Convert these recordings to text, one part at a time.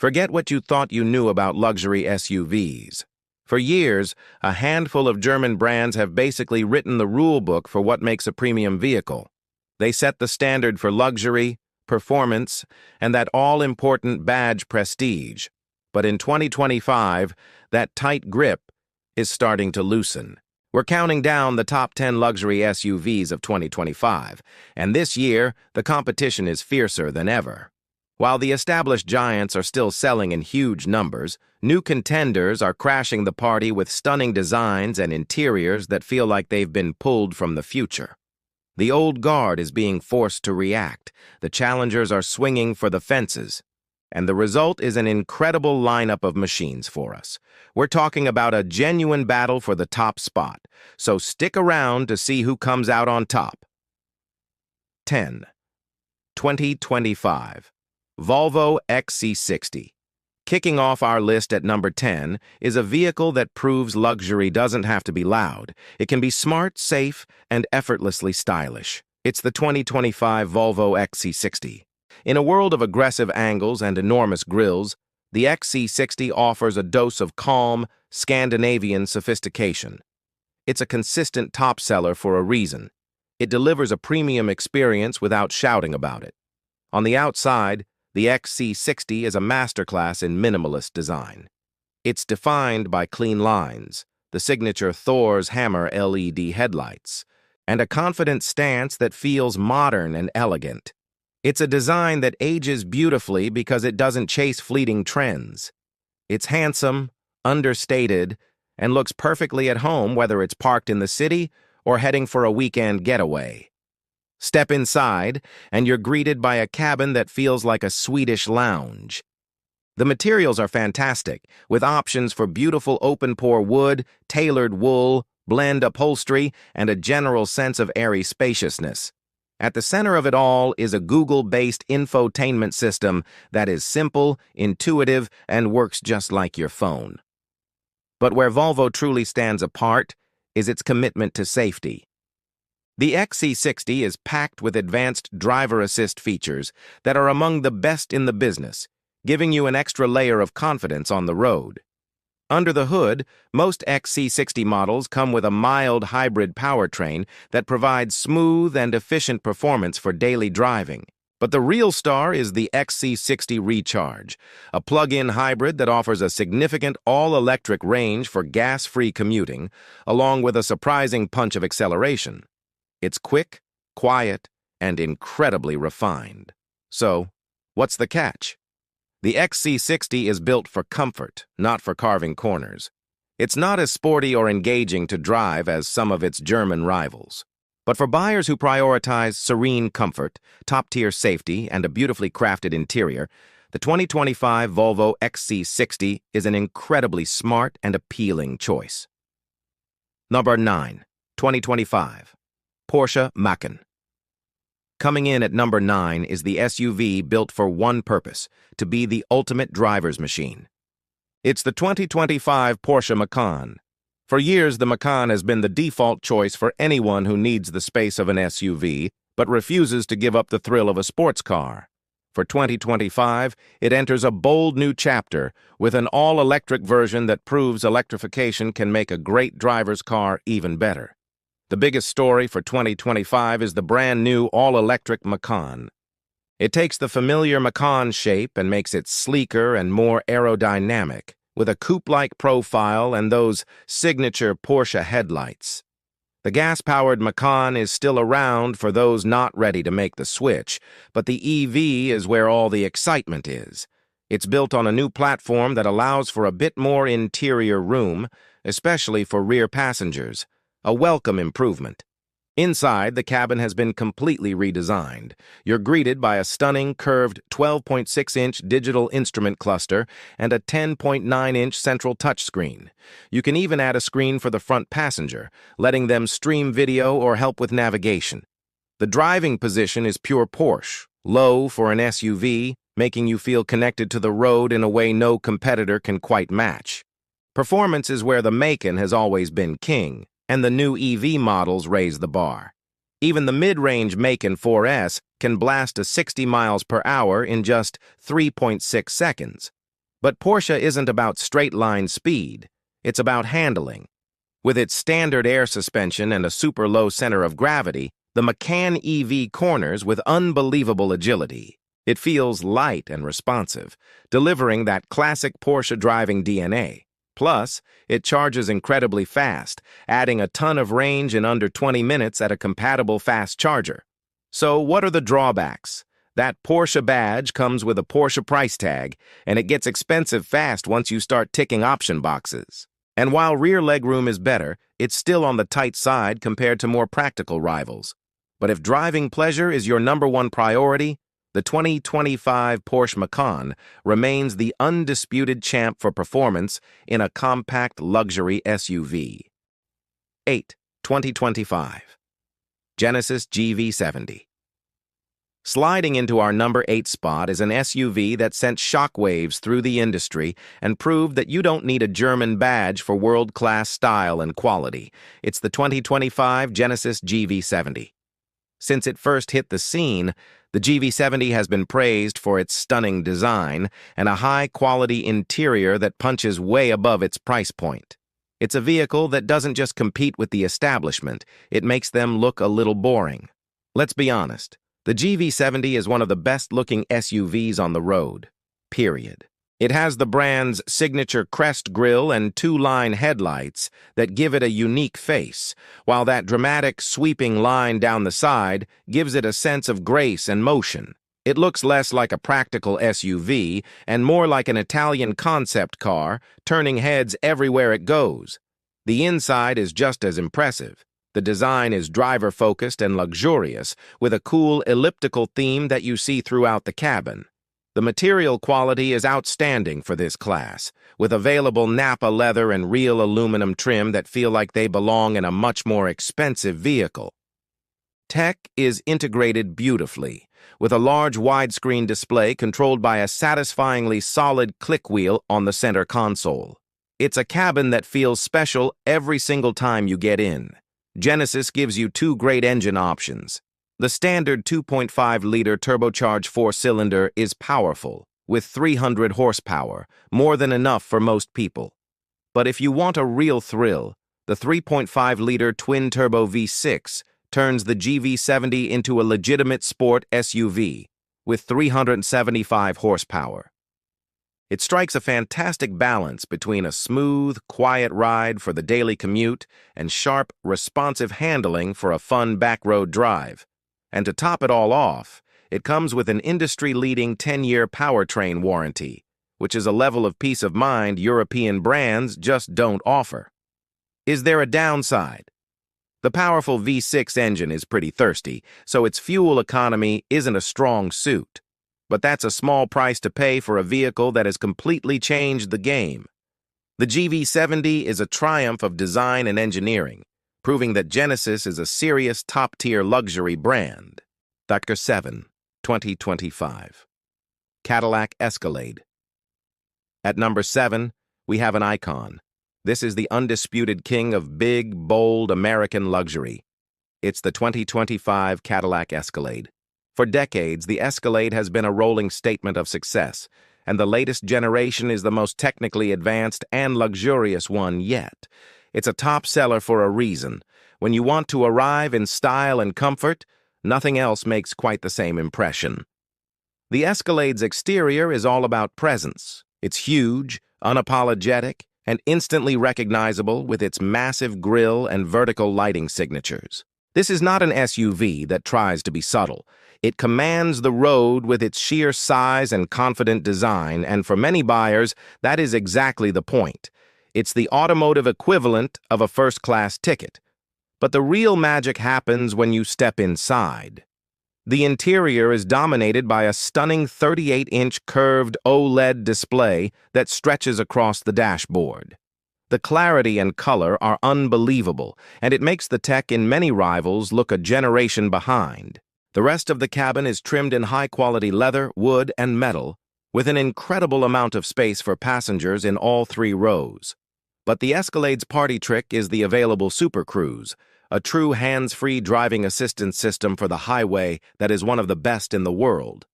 Forget what you thought you knew about luxury SUVs. For years, a handful of German brands have basically written the rule book for what makes a premium vehicle. They set the standard for luxury, performance, and that all-important badge prestige. But in 2025, that tight grip is starting to loosen. We're counting down the top 10 luxury SUVs of 2025, and this year, the competition is fiercer than ever. While the established giants are still selling in huge numbers, new contenders are crashing the party with stunning designs and interiors that feel like they've been pulled from the future. The old guard is being forced to react, the challengers are swinging for the fences, and the result is an incredible lineup of machines for us. We're talking about a genuine battle for the top spot, so stick around to see who comes out on top. 10. 2025. Volvo XC60. Kicking off our list at number 10 is a vehicle that proves luxury doesn't have to be loud. It can be smart, safe, and effortlessly stylish. It's the 2025 Volvo XC60. In a world of aggressive angles and enormous grilles, the XC60 offers a dose of calm, Scandinavian sophistication. It's a consistent top seller for a reason. It delivers a premium experience without shouting about it. On the outside, the XC60 is a masterclass in minimalist design. It's defined by clean lines, the signature Thor's hammer LED headlights, and a confident stance that feels modern and elegant. It's a design that ages beautifully because it doesn't chase fleeting trends. It's handsome, understated, and looks perfectly at home whether it's parked in the city or heading for a weekend getaway. Step inside, and you're greeted by a cabin that feels like a Swedish lounge. The materials are fantastic, with options for beautiful open-pore wood, tailored wool, blend upholstery, and a general sense of airy spaciousness. At the center of it all is a Google-based infotainment system that is simple, intuitive, and works just like your phone. But where Volvo truly stands apart is its commitment to safety. The XC60 is packed with advanced driver assist features that are among the best in the business, giving you an extra layer of confidence on the road. Under the hood, most XC60 models come with a mild hybrid powertrain that provides smooth and efficient performance for daily driving. But the real star is the XC60 Recharge, a plug-in hybrid that offers a significant all-electric range for gas-free commuting, along with a surprising punch of acceleration. It's quick, quiet, and incredibly refined. So, what's the catch? The XC60 is built for comfort, not for carving corners. It's not as sporty or engaging to drive as some of its German rivals. But for buyers who prioritize serene comfort, top-tier safety, and a beautifully crafted interior, the 2025 Volvo XC60 is an incredibly smart and appealing choice. Number 9. 2025. Porsche Macan. Coming in at number 9 is the SUV built for one purpose, to be the ultimate driver's machine. It's the 2025 Porsche Macan. For years, the Macan has been the default choice for anyone who needs the space of an SUV, but refuses to give up the thrill of a sports car. For 2025, it enters a bold new chapter with an all-electric version that proves electrification can make a great driver's car even better. The biggest story for 2025 is the brand-new all-electric Macan. It takes the familiar Macan shape and makes it sleeker and more aerodynamic, with a coupe-like profile and those signature Porsche headlights. The gas-powered Macan is still around for those not ready to make the switch, but the EV is where all the excitement is. It's built on a new platform that allows for a bit more interior room, especially for rear passengers. A welcome improvement. Inside, the cabin has been completely redesigned. You're greeted by a stunning, curved 12.6-inch digital instrument cluster and a 10.9-inch central touchscreen. You can even add a screen for the front passenger, letting them stream video or help with navigation. The driving position is pure Porsche, low for an SUV, making you feel connected to the road in a way no competitor can quite match. Performance is where the Macan has always been king, and the new EV models raise the bar. Even the mid-range Macan 4S can blast to 60 miles per hour in just 3.6 seconds. But Porsche isn't about straight-line speed. It's about handling. With its standard air suspension and a super low center of gravity, the Macan EV corners with unbelievable agility. It feels light and responsive, delivering that classic Porsche driving DNA. Plus, it charges incredibly fast, adding a ton of range in under 20 minutes at a compatible fast charger. So what are the drawbacks? That Porsche badge comes with a Porsche price tag, and it gets expensive fast once you start ticking option boxes. And while rear legroom is better, it's still on the tight side compared to more practical rivals. But if driving pleasure is your #1 priority, the 2025 Porsche Macan remains the undisputed champ for performance in a compact luxury SUV. 8. 2025 Genesis GV70. Sliding into our number 8 spot is an SUV that sent shockwaves through the industry and proved that you don't need a German badge for world-class style and quality. It's the 2025 Genesis GV70. Since it first hit the scene, the GV70 has been praised for its stunning design and a high-quality interior that punches way above its price point. It's a vehicle that doesn't just compete with the establishment, it makes them look a little boring. Let's be honest. The GV70 is one of the best-looking SUVs on the road, period. It has the brand's signature crest grille and two-line headlights that give it a unique face, while that dramatic, sweeping line down the side gives it a sense of grace and motion. It looks less like a practical SUV and more like an Italian concept car, turning heads everywhere it goes. The inside is just as impressive. The design is driver-focused and luxurious, with a cool elliptical theme that you see throughout the cabin. The material quality is outstanding for this class, with available Napa leather and real aluminum trim that feel like they belong in a much more expensive vehicle. Tech is integrated beautifully, with a large widescreen display controlled by a satisfyingly solid click wheel on the center console. It's a cabin that feels special every single time you get in. Genesis gives you two great engine options. The standard 2.5-liter turbocharged four-cylinder is powerful, with 300 horsepower, more than enough for most people. But if you want a real thrill, the 3.5-liter twin-turbo V6 turns the GV70 into a legitimate sport SUV, with 375 horsepower. It strikes a fantastic balance between a smooth, quiet ride for the daily commute and sharp, responsive handling for a fun backroad drive. And to top it all off, it comes with an industry-leading 10-year powertrain warranty, which is a level of peace of mind European brands just don't offer. Is there a downside? The powerful V6 engine is pretty thirsty, so its fuel economy isn't a strong suit. But that's a small price to pay for a vehicle that has completely changed the game. The GV70 is a triumph of design and engineering, proving that Genesis is a serious top-tier luxury brand. Dr. 7, 2025. Cadillac Escalade. At number 7, we have an icon. This is the undisputed king of big, bold American luxury. It's the 2025 Cadillac Escalade. For decades, the Escalade has been a rolling statement of success, and the latest generation is the most technically advanced and luxurious one yet. It's a top seller for a reason. When you want to arrive in style and comfort, nothing else makes quite the same impression. The Escalade's exterior is all about presence. It's huge, unapologetic, and instantly recognizable with its massive grille and vertical lighting signatures. This is not an SUV that tries to be subtle. It commands the road with its sheer size and confident design, and for many buyers, that is exactly the point. It's the automotive equivalent of a first-class ticket. But the real magic happens when you step inside. The interior is dominated by a stunning 38-inch curved OLED display that stretches across the dashboard. The clarity and color are unbelievable, and it makes the tech in many rivals look a generation behind. The rest of the cabin is trimmed in high-quality leather, wood, and metal, with an incredible amount of space for passengers in all 3 rows. But the Escalade's party trick is the available Super Cruise, a true hands-free driving assistance system for the highway that is one of the best in the world.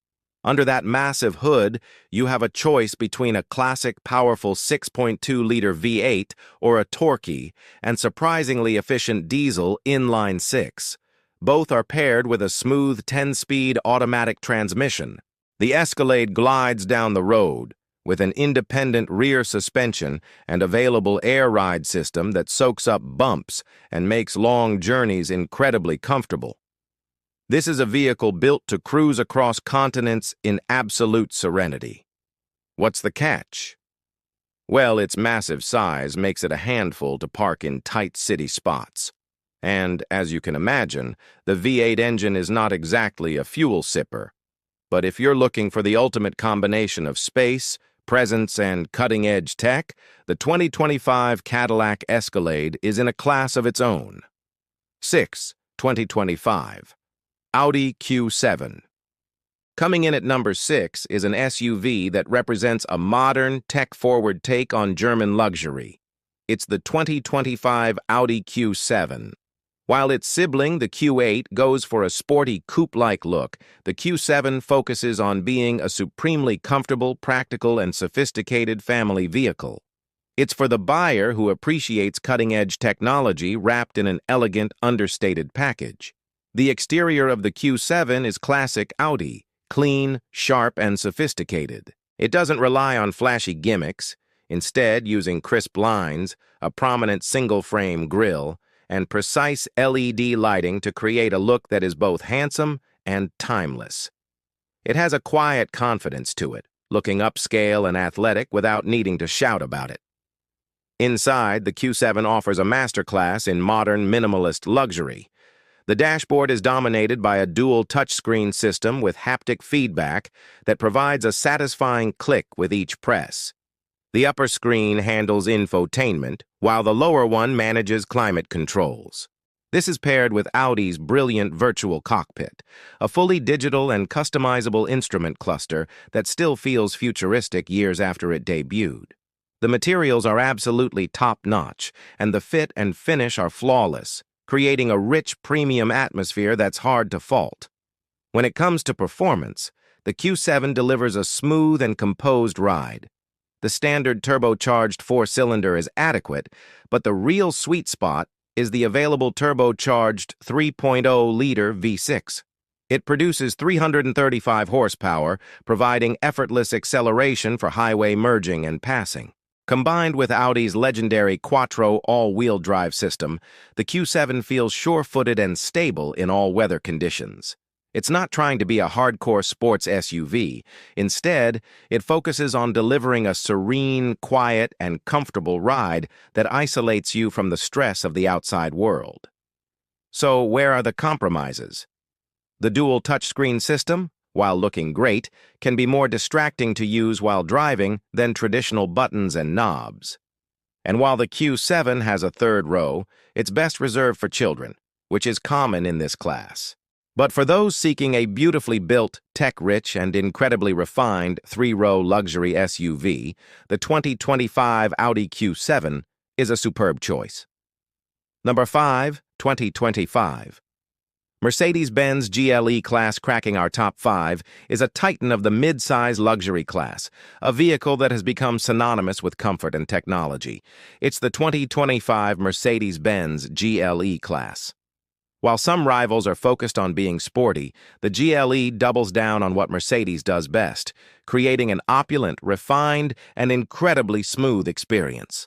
Under that massive hood, you have a choice between a classic, powerful 6.2-liter V8 or a torquey and surprisingly efficient diesel inline-six. Both are paired with a smooth 10-speed automatic transmission. The Escalade glides down the road with an independent rear suspension and available air ride system that soaks up bumps and makes long journeys incredibly comfortable. This is a vehicle built to cruise across continents in absolute serenity. What's the catch? Well, its massive size makes it a handful to park in tight city spots. And, as you can imagine, the V8 engine is not exactly a fuel sipper. But if you're looking for the ultimate combination of space, presence, and cutting-edge tech, the 2025 Cadillac Escalade is in a class of its own. 6. 2025. Audi Q7. Coming in at number 6 is an SUV that represents a modern, tech-forward take on German luxury. It's the 2025 Audi Q7. While its sibling, the Q8, goes for a sporty coupe-like look, the Q7 focuses on being a supremely comfortable, practical, and sophisticated family vehicle. It's for the buyer who appreciates cutting-edge technology wrapped in an elegant, understated package. The exterior of the Q7 is classic Audi, clean, sharp, and sophisticated. It doesn't rely on flashy gimmicks, instead using crisp lines, a prominent single-frame grille, and precise LED lighting to create a look that is both handsome and timeless. It has a quiet confidence to it, looking upscale and athletic without needing to shout about it. Inside, the Q7 offers a masterclass in modern minimalist luxury. The dashboard is dominated by a dual touchscreen system with haptic feedback that provides a satisfying click with each press. The upper screen handles infotainment, while the lower one manages climate controls. This is paired with Audi's brilliant virtual cockpit, a fully digital and customizable instrument cluster that still feels futuristic years after it debuted. The materials are absolutely top-notch, and the fit and finish are flawless, creating a rich premium atmosphere that's hard to fault. When it comes to performance, the Q7 delivers a smooth and composed ride. The standard turbocharged four-cylinder is adequate, but the real sweet spot is the available turbocharged 3.0-liter V6. It produces 335 horsepower, providing effortless acceleration for highway merging and passing. Combined with Audi's legendary Quattro all-wheel drive system, the Q7 feels sure-footed and stable in all weather conditions. It's not trying to be a hardcore sports SUV. Instead, it focuses on delivering a serene, quiet, and comfortable ride that isolates you from the stress of the outside world. So, where are the compromises? The dual touchscreen system, while looking great, can be more distracting to use while driving than traditional buttons and knobs. And while the Q7 has a third row, it's best reserved for children, which is common in this class. But for those seeking a beautifully built, tech-rich, and incredibly refined three-row luxury SUV, the 2025 Audi Q7 is a superb choice. Number 5, 2025. Mercedes-Benz GLE class cracking our top 5 is a titan of the mid-size luxury class, a vehicle that has become synonymous with comfort and technology. It's the 2025 Mercedes-Benz GLE class. While some rivals are focused on being sporty, the GLE doubles down on what Mercedes does best, creating an opulent, refined, and incredibly smooth experience.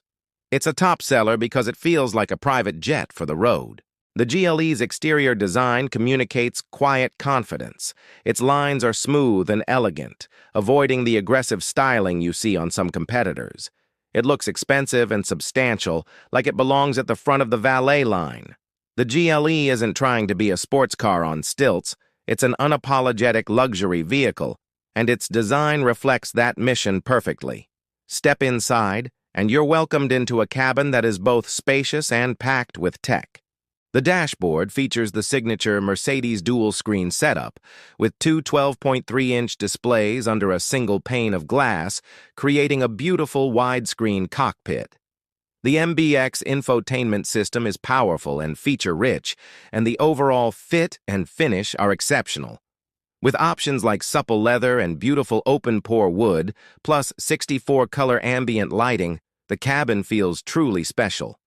It's a top seller because it feels like a private jet for the road. The GLE's exterior design communicates quiet confidence. Its lines are smooth and elegant, avoiding the aggressive styling you see on some competitors. It looks expensive and substantial, like it belongs at the front of the valet line. The GLE isn't trying to be a sports car on stilts. It's an unapologetic luxury vehicle, and its design reflects that mission perfectly. Step inside, and you're welcomed into a cabin that is both spacious and packed with tech. The dashboard features the signature Mercedes dual-screen setup, with two 12.3-inch displays under a single pane of glass, creating a beautiful widescreen cockpit. The MBX infotainment system is powerful and feature-rich, and the overall fit and finish are exceptional. With options like supple leather and beautiful open-pore wood, plus 64-color ambient lighting, the cabin feels truly special.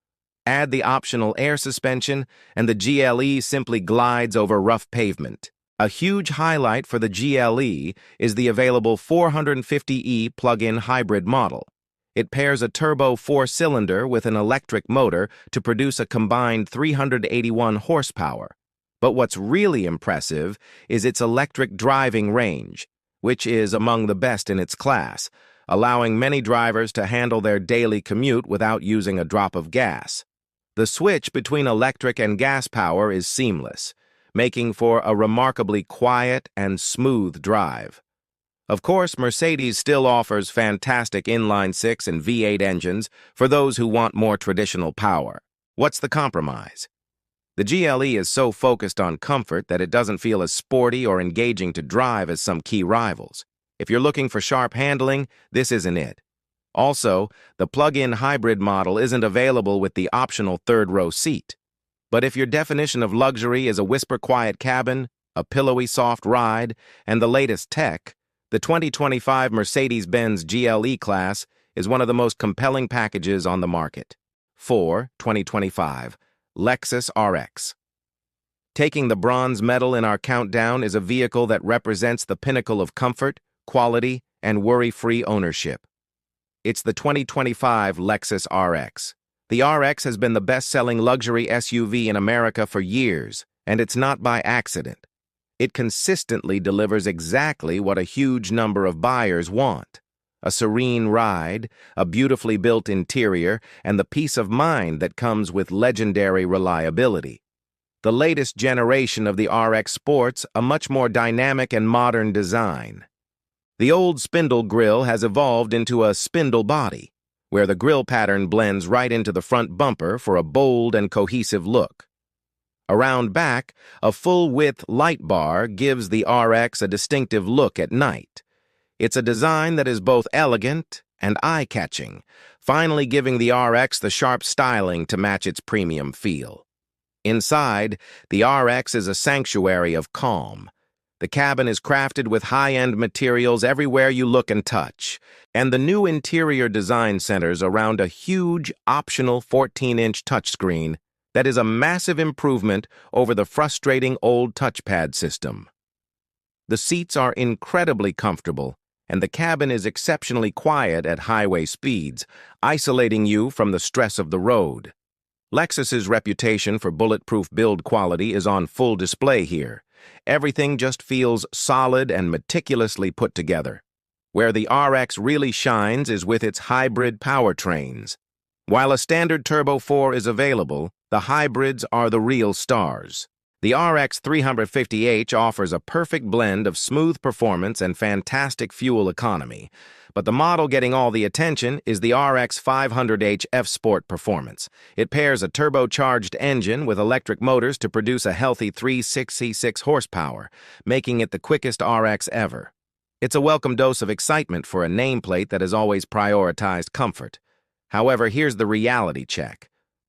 Add the optional air suspension, and the GLE simply glides over rough pavement. A huge highlight for the GLE is the available 450e plug-in hybrid model. It pairs a turbo four-cylinder with an electric motor to produce a combined 381 horsepower. But what's really impressive is its electric driving range, which is among the best in its class, allowing many drivers to handle their daily commute without using a drop of gas. The switch between electric and gas power is seamless, making for a remarkably quiet and smooth drive. Of course, Mercedes still offers fantastic inline-six and V8 engines for those who want more traditional power. What's the compromise? The GLE is so focused on comfort that it doesn't feel as sporty or engaging to drive as some key rivals. If you're looking for sharp handling, this isn't it. Also, the plug-in hybrid model isn't available with the optional third-row seat. But if your definition of luxury is a whisper-quiet cabin, a pillowy soft ride, and the latest tech, the 2025 Mercedes-Benz GLE class is one of the most compelling packages on the market. 2025 Lexus RX. Taking the bronze medal in our countdown is a vehicle that represents the pinnacle of comfort, quality, and worry-free ownership. It's the 2025 Lexus RX. The RX has been the best-selling luxury SUV in America for years, and it's not by accident. It consistently delivers exactly what a huge number of buyers want: a serene ride, a beautifully built interior, and the peace of mind that comes with legendary reliability. The latest generation of the RX sports a much more dynamic and modern design. The old spindle grille has evolved into a spindle body, where the grille pattern blends right into the front bumper for a bold and cohesive look. Around back, a full-width light bar gives the RX a distinctive look at night. It's a design that is both elegant and eye-catching, finally giving the RX the sharp styling to match its premium feel. Inside, the RX is a sanctuary of calm. The cabin is crafted with high-end materials everywhere you look and touch, and the new interior design centers around a huge, optional 14-inch touchscreen that is a massive improvement over the frustrating old touchpad system. The seats are incredibly comfortable, and the cabin is exceptionally quiet at highway speeds, isolating you from the stress of the road. Lexus's reputation for bulletproof build quality is on full display here. Everything just feels solid and meticulously put together. Where the RX really shines is with its hybrid powertrains. While a standard Turbo 4 is available, the hybrids are the real stars. The RX 350h offers a perfect blend of smooth performance and fantastic fuel economy, but the model getting all the attention is the RX 500h F-Sport performance. It pairs a turbocharged engine with electric motors to produce a healthy 366 horsepower, making it the quickest RX ever. It's a welcome dose of excitement for a nameplate that has always prioritized comfort. However, here's the reality check.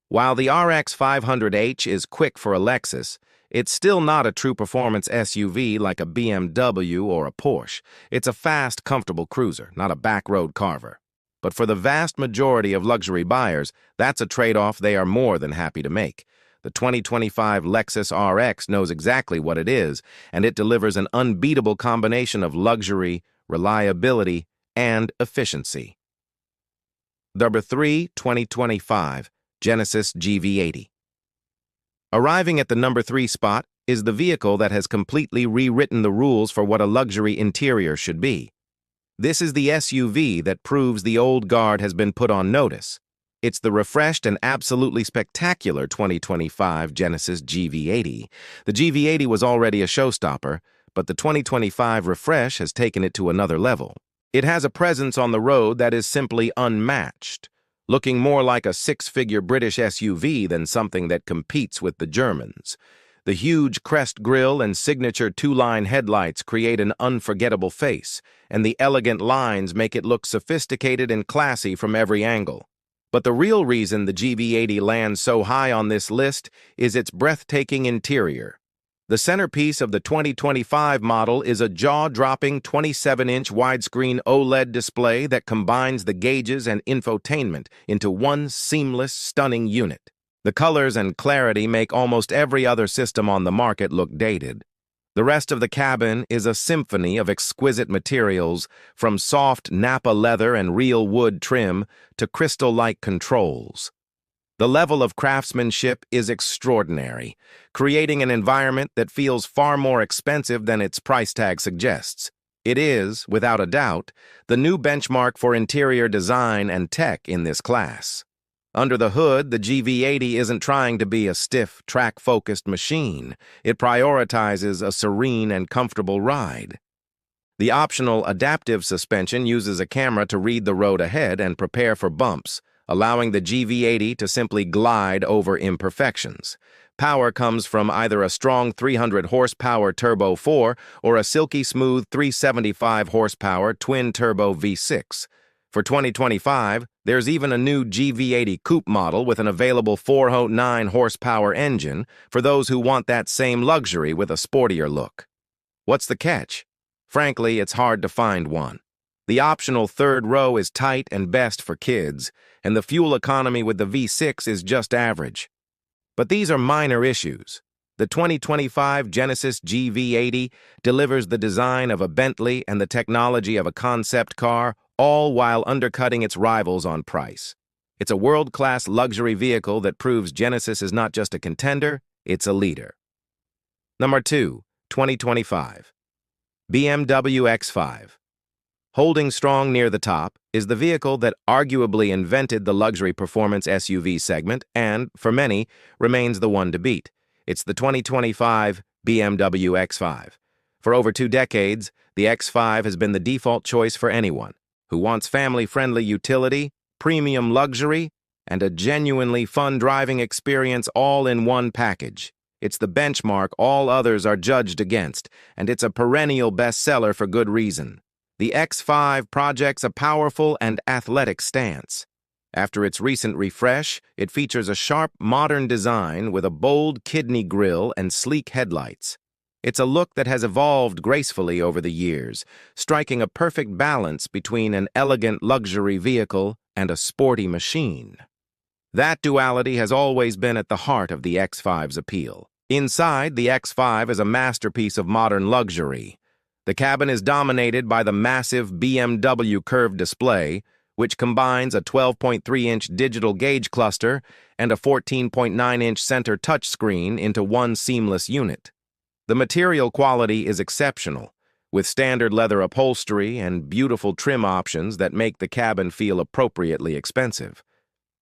While the RX 500h is quick for a Lexus, it's still not a true performance SUV like a BMW or a Porsche. It's a fast, comfortable cruiser, not a back-road carver. But for the vast majority of luxury buyers, that's a trade-off they are more than happy to make. The 2025 Lexus RX knows exactly what it is, and it delivers an unbeatable combination of luxury, reliability, and efficiency. Number 3, 2025, Genesis GV80. Arriving at the number 3 spot is the vehicle that has completely rewritten the rules for what a luxury interior should be. This is the SUV that proves the old guard has been put on notice. It's the refreshed and absolutely spectacular 2025 Genesis GV80. The GV80 was already a showstopper, but the 2025 refresh has taken it to another level. It has a presence on the road that is simply unmatched, looking more like a six-figure British SUV than something that competes with the Germans. The huge crest grille and signature two-line headlights create an unforgettable face, and the elegant lines make it look sophisticated and classy from every angle. But the real reason the GV80 lands so high on this list is its breathtaking interior. The centerpiece of the 2025 model is a jaw-dropping 27-inch widescreen OLED display that combines the gauges and infotainment into one seamless, stunning unit. The colors and clarity make almost every other system on the market look dated. The rest of the cabin is a symphony of exquisite materials, from soft Napa leather and real wood trim to crystal-like controls. The level of craftsmanship is extraordinary, creating an environment that feels far more expensive than its price tag suggests. It is, without a doubt, the new benchmark for interior design and tech in this class. Under the hood, the GV80 isn't trying to be a stiff, track-focused machine. It prioritizes a serene and comfortable ride. The optional adaptive suspension uses a camera to read the road ahead and prepare for bumps, allowing the GV80 to simply glide over imperfections. Power comes from either a strong 300 horsepower Turbo 4 or a silky smooth 375 horsepower twin-turbo V6. For 2025, there's even a new GV80 coupe model with an available 409 horsepower engine for those who want that same luxury with a sportier look. What's the catch? Frankly, it's hard to find one. The optional third row is tight and best for kids, and the fuel economy with the V6 is just average. But these are minor issues. The 2025 Genesis GV80 delivers the design of a Bentley and the technology of a concept car, all while undercutting its rivals on price. It's a world-class luxury vehicle that proves Genesis is not just a contender, it's a leader. Number 2, 2025. BMW X5. Holding strong near the top is the vehicle that arguably invented the luxury performance SUV segment and, for many, remains the one to beat. It's the 2025 BMW X5. For over 2 decades, the X5 has been the default choice for anyone who wants family-friendly utility, premium luxury, and a genuinely fun driving experience all in one package. It's the benchmark all others are judged against, and it's a perennial bestseller for good reason. The X5 projects a powerful and athletic stance. After its recent refresh, it features a sharp, modern design with a bold kidney grille and sleek headlights. It's a look that has evolved gracefully over the years, striking a perfect balance between an elegant luxury vehicle and a sporty machine. That duality has always been at the heart of the X5's appeal. Inside, the X5 is a masterpiece of modern luxury. The cabin is dominated by the massive BMW curved display, which combines a 12.3-inch digital gauge cluster and a 14.9-inch center touchscreen into one seamless unit. The material quality is exceptional, with standard leather upholstery and beautiful trim options that make the cabin feel appropriately expensive.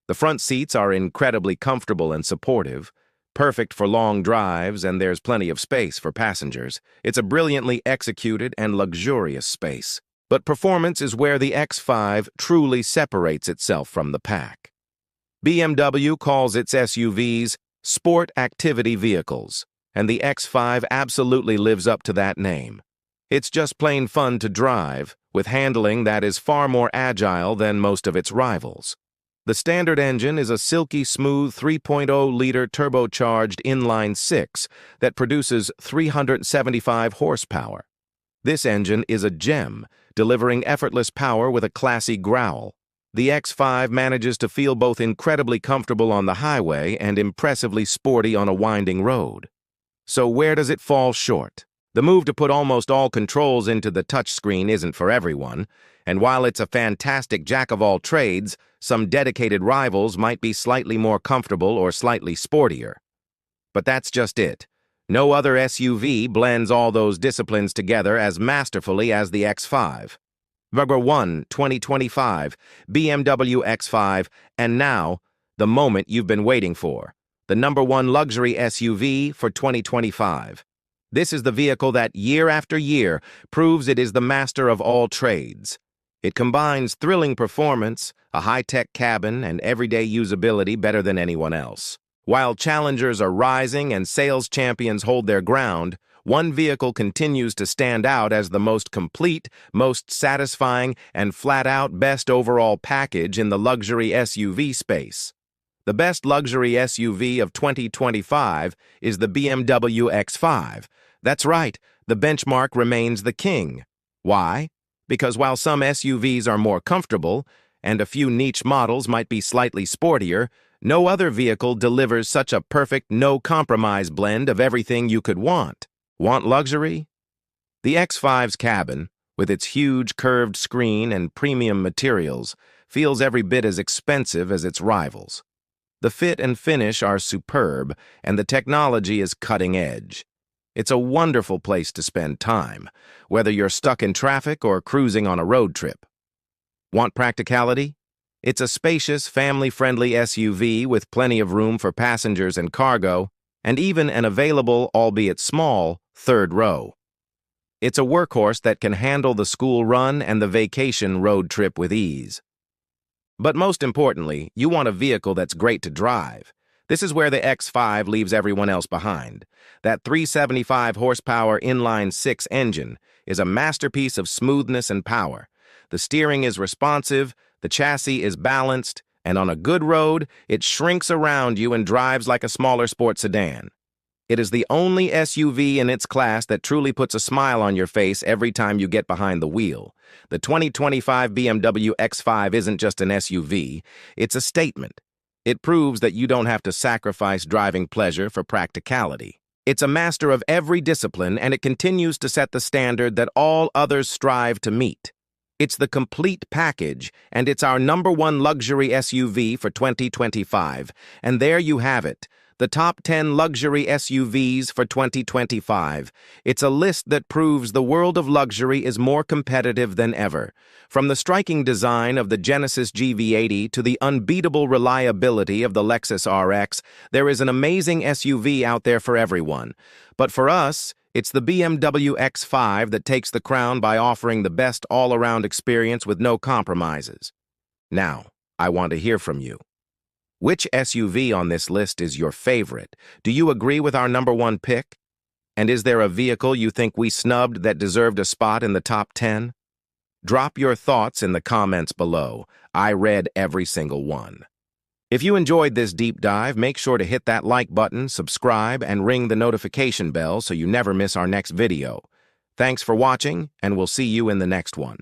The front seats are incredibly comfortable and supportive, perfect for long drives, and there's plenty of space for passengers. It's a brilliantly executed and luxurious space. But performance is where the X5 truly separates itself from the pack. BMW calls its SUVs sport activity vehicles, and the X5 absolutely lives up to that name. It's just plain fun to drive, with handling that is far more agile than most of its rivals. The standard engine is a silky smooth 3.0-liter turbocharged inline-6 that produces 375 horsepower. This engine is a gem, delivering effortless power with a classy growl. The X5 manages to feel both incredibly comfortable on the highway and impressively sporty on a winding road. So where does it fall short? The move to put almost all controls into the touchscreen isn't for everyone, and while it's a fantastic jack-of-all-trades, some dedicated rivals might be slightly more comfortable or slightly sportier. But that's just it. No other SUV blends all those disciplines together as masterfully as the X5. Number 1, 2025, BMW X5, and now, the moment you've been waiting for. The number 1 luxury SUV for 2025. This is the vehicle that, year after year, proves it is the master of all trades. It combines thrilling performance, a high-tech cabin, and everyday usability better than anyone else. While challengers are rising and sales champions hold their ground, one vehicle continues to stand out as the most complete, most satisfying, and flat-out best overall package in the luxury SUV space. The best luxury SUV of 2025 is the BMW X5. That's right, the benchmark remains the king. Why? Because while some SUVs are more comfortable, and a few niche models might be slightly sportier, no other vehicle delivers such a perfect no-compromise blend of everything you could want. Want luxury? The X5's cabin, with its huge curved screen and premium materials, feels every bit as expensive as its rivals. The fit and finish are superb, and the technology is cutting edge. It's a wonderful place to spend time, whether you're stuck in traffic or cruising on a road trip. Want practicality? It's a spacious, family-friendly SUV with plenty of room for passengers and cargo, and even an available, albeit small, third row. It's a workhorse that can handle the school run and the vacation road trip with ease. But most importantly, you want a vehicle that's great to drive. This is where the X5 leaves everyone else behind. That 375 horsepower inline-six engine is a masterpiece of smoothness and power. The steering is responsive, the chassis is balanced, and on a good road, it shrinks around you and drives like a smaller sports sedan. It is the only SUV in its class that truly puts a smile on your face every time you get behind the wheel. The 2025 BMW X5 isn't just an SUV, it's a statement. It proves that you don't have to sacrifice driving pleasure for practicality. It's a master of every discipline, and it continues to set the standard that all others strive to meet. It's the complete package, and it's our #1 luxury SUV for 2025. And there you have it. The top 10 luxury SUVs for 2025. It's a list that proves the world of luxury is more competitive than ever. From the striking design of the Genesis GV80 to the unbeatable reliability of the Lexus RX, there is an amazing SUV out there for everyone. But for us, it's the BMW X5 that takes the crown by offering the best all-around experience with no compromises. Now, I want to hear from you. Which SUV on this list is your favorite? Do you agree with our #1 pick? And is there a vehicle you think we snubbed that deserved a spot in the top 10? Drop your thoughts in the comments below. I read every single one. If you enjoyed this deep dive, make sure to hit that like button, subscribe, and ring the notification bell so you never miss our next video. Thanks for watching, and we'll see you in the next one.